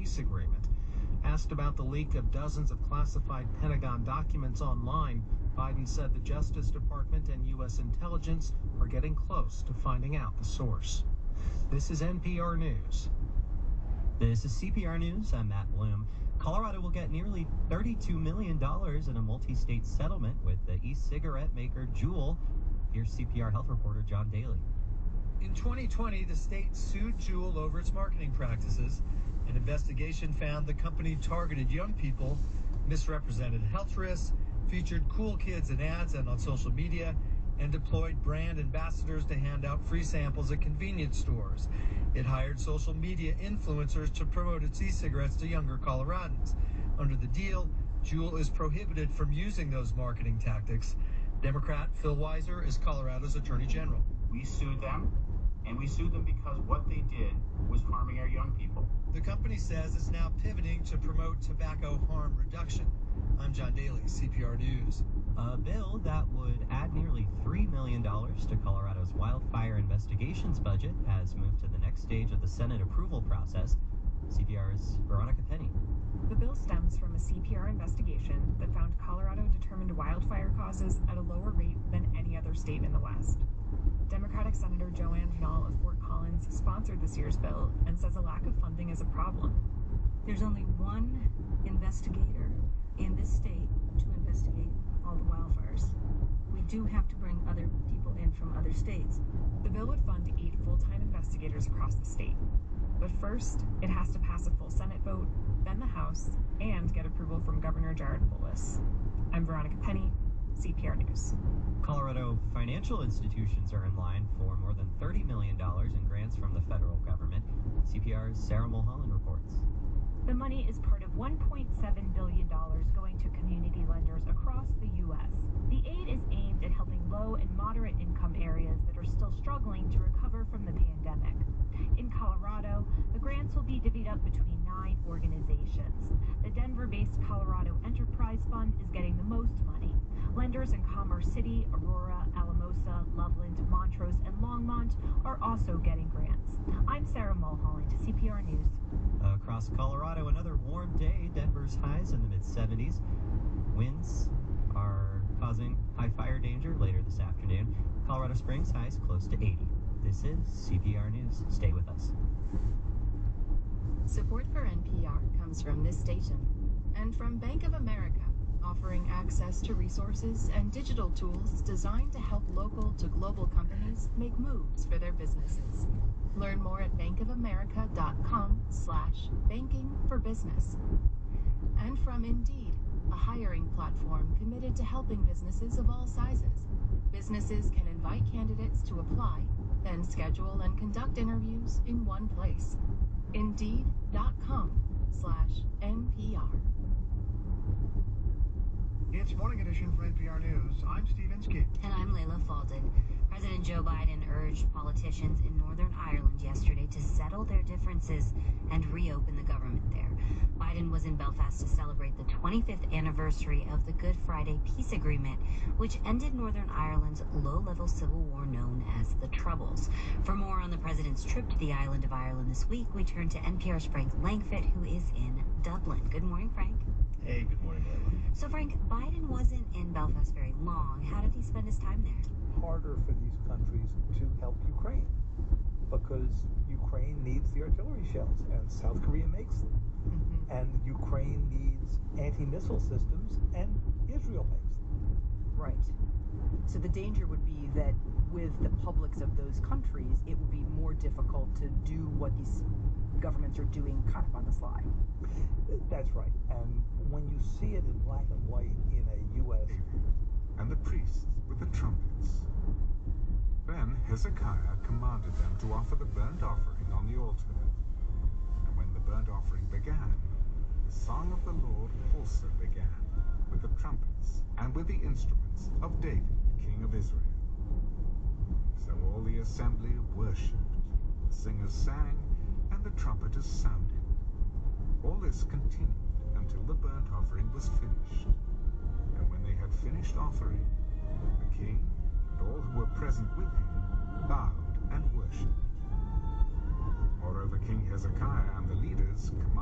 peace agreement. Asked about the leak of dozens of classified Pentagon documents online, Biden said the Justice Department and U.S. intelligence are getting close to finding out the source. This is NPR News. This is CPR News. I'm Matt Bloom. Colorado will get nearly $32 million in a multi-state settlement with the e-cigarette maker Juul. Here's CPR health reporter John Daly. In 2020, the state sued Juul over its marketing practices. An investigation found the company targeted young people, misrepresented health risks, featured cool kids in ads and on social media, and deployed brand ambassadors to hand out free samples at convenience stores. It hired social media influencers to promote its e-cigarettes to younger Coloradans. Under the deal, Juul is prohibited from using those marketing tactics. Democrat Phil Weiser is Colorado's Attorney General. We sued them, and we sued them because what they did was harming our young people. The company says it's now pivoting to promote tobacco harm reduction. I'm John Daly, CPR News. A bill that would add nearly $3 million to Colorado's wildfire investigations budget has moved to the next stage of the Senate approval process. CPR's Veronica Penny. The bill stems from a CPR investigation that found Colorado determined wildfire causes at a lower rate than any other state in the West. Democratic Senator Joanne Vinall of Fort Collins sponsored this year's bill and says a lack of funding is a problem. There's only one investigator in this state to investigate all the wildfires. We do have to bring other people in from other states. The bill would fund 8 full-time investigators across the state. But first, it has to pass a full Senate vote, then the House, and get approval from Governor Jared Polis. I'm Veronica Penny, CPR News. Colorado financial institutions are in line for more than $30 million in grants from the federal government. CPR's Sarah Mulholland reports. The money is part of $1.7 billion going to community lenders across the U.S. The aid is aimed at helping low and moderate income areas that are still struggling to recover from the pandemic. In Colorado, the grants will be divvied up between 9 organizations. The Denver-based Colorado Enterprise Fund is getting the most money. Lenders in Commerce City, Aurora, Alamosa, Loveland, Montrose, and Longmont are also getting grants. I'm Sarah Mulholland, CPR News. Across Colorado, another warm day. Denver's highs in the mid-70s. Winds are causing high fire danger later this afternoon. Colorado Springs highs close to 80. This is CPR News. Stay with us. Support for NPR comes from this station and from Bank of America, offering access to resources and digital tools designed to help local to global companies make moves for their businesses. Learn more at bankofamerica.com/banking-for-business. And from Indeed, a hiring platform committed to helping businesses of all sizes. Businesses can invite candidates to apply, then schedule and conduct interviews in one place. Indeed.com/NPR. It's Morning Edition for NPR News. I'm Steve Inskeep. And I'm Layla Falden. President Joe Biden urged politicians in Northern Ireland yesterday to settle their differences and reopen the government there. Biden was in Belfast to celebrate the 25th anniversary of the Good Friday Peace Agreement, which ended Northern Ireland's low-level civil war known as the Troubles. For more on the president's trip to the island of Ireland this week, we turn to NPR's Frank Langfitt, who is in Dublin. Good morning, Frank. Hey, good morning, Layla. So, Frank, Biden wasn't in Belfast very long. How did he spend his time there? Harder for these countries to help Ukraine because Ukraine needs the artillery shells and South Korea makes them. And Ukraine needs anti-missile systems and Israel makes them. Right. So the danger would be that with the publics of those countries, it would be more difficult to do what these governments are doing kind of on the sly. That's right. And when you see it in black and white in a U.S. and the priests with the trumpets. Then Hezekiah commanded them to offer the burnt offering on the altar. And when the burnt offering began, the song of the Lord also began, with the trumpets and with the instruments of David, king of Israel. So all the assembly worshipped, the singers sang, and the trumpeters sounded. All this continued until the burnt offering was finished. And when they had finished offering, the king and all who were present with him bowed and worshipped. Moreover, King Hezekiah and the leaders commanded